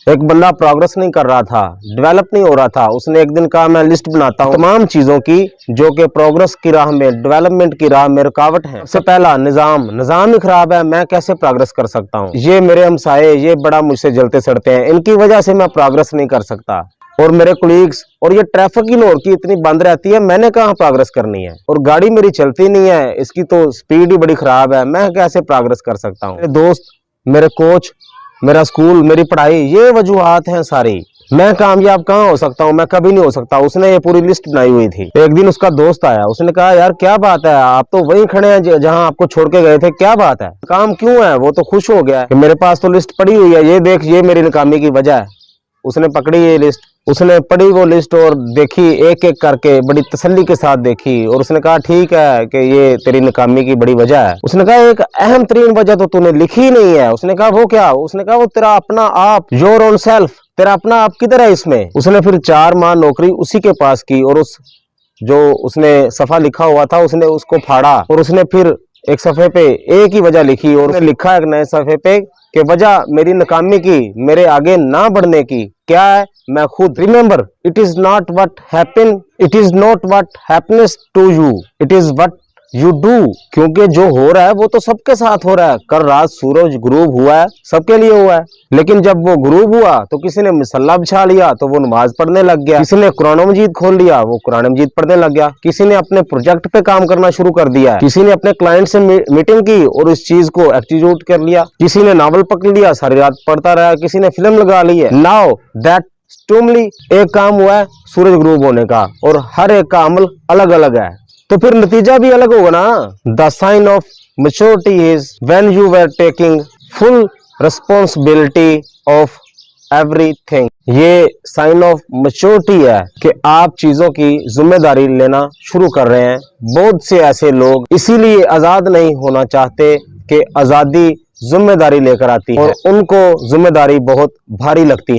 एक बंदा प्रोग्रेस नहीं कर रहा था, डेवलप नहीं हो रहा था। उसने एक दिन कहा मैं लिस्ट बनाता हूँ तमाम चीजों की जो कि प्रोग्रेस की राह में, डेवलपमेंट की राह में रुकावट है। सबसे पहला निजाम ही खराब है, मैं कैसे प्रोग्रेस कर सकता हूँ। ये मेरे हमसाये ये बड़ा मुझसे जलते सड़ते हैं, इनकी वजह से मैं प्रोग्रेस नहीं कर सकता। और मेरे कोलीग्स, और ये ट्रैफिक की लाहौर की इतनी बंद रहती है, मैंने कहाँ प्रोग्रेस करनी है। और गाड़ी मेरी चलती नहीं है, इसकी तो स्पीड ही बड़ी खराब है, मैं कैसे प्रोग्रेस कर सकता हूँ। मेरे दोस्त, मेरे कोच, मेरा स्कूल, मेरी पढ़ाई, ये वजूहात हैं सारी। मैं कामयाब कहाँ हो सकता हूँ, मैं कभी नहीं हो सकता। उसने ये पूरी लिस्ट बनाई हुई थी। एक दिन उसका दोस्त आया, उसने कहा यार क्या बात है, आप तो वहीं खड़े हैं जहां आपको छोड़ के गए थे, क्या बात है, काम क्यों है। वो तो खुश हो गया कि मेरे पास तो लिस्ट पड़ी हुई है, ये देख, ये मेरी नाकामी की वजह है। उसने पकड़ी ये लिस्ट, उसने पढ़ी वो लिस्ट और देखी एक एक करके, बड़ी तसल्ली के साथ देखी। और उसने कहा ठीक है कि ये तेरी नाकामी की बड़ी वजह है। उसने कहा एक अहम तरीन वजह तो तूने लिखी नहीं है। उसने कहा वो क्या। उसने कहा वो तेरा अपना आप, योर ओन सेल्फ, तेरा अपना आप किधर है इसमें। उसने फिर 4 माह नौकरी उसी के पास की और उस जो उसने सफा लिखा हुआ था उसने उसको फाड़ा और उसने फिर एक सफे पे एक ही वजह लिखी और उसने लिखा एक नए सफे पे कि वजह मेरी नाकामी की, मेरे आगे ना बढ़ने की क्या है, मैं खुद। Remember, it is not what happen, it is not what happens to you, it is what you do. क्योंकि जो हो रहा है वो तो सबके साथ हो रहा है। कल रात सूरज गुरूब हुआ है, सबके लिए हुआ है, लेकिन जब वो गुरूब हुआ तो किसी ने मसल्ला बिछा लिया तो वो नमाज पढ़ने लग गया, किसी ने कुरान मजीद खोल लिया, वो कुरान मजीद पढ़ने लग गया, किसी ने अपने प्रोजेक्ट पे काम करना शुरू कर दिया, किसी ने अपने क्लाइंट से मीटिंग की और इस चीज को एक्जीक्यूट कर लिया, किसी ने नावल पकड़ लिया, सारी रात पढ़ता रहा, किसी ने फिल्म लगा ली है। नाउ दैट स्टूमली एक काम हुआ है सूरज गुरूब होने का और हर एक का अमल अलग अलग है, तो फिर नतीजा भी अलग होगा ना। The sign of maturity is when you were taking full responsibility of everything. ये साइन ऑफ मैच्योरिटी है कि आप चीजों की जिम्मेदारी लेना शुरू कर रहे हैं। बहुत से ऐसे लोग इसीलिए आजाद नहीं होना चाहते कि आजादी जिम्मेदारी लेकर आती है और उनको जिम्मेदारी बहुत भारी लगती है।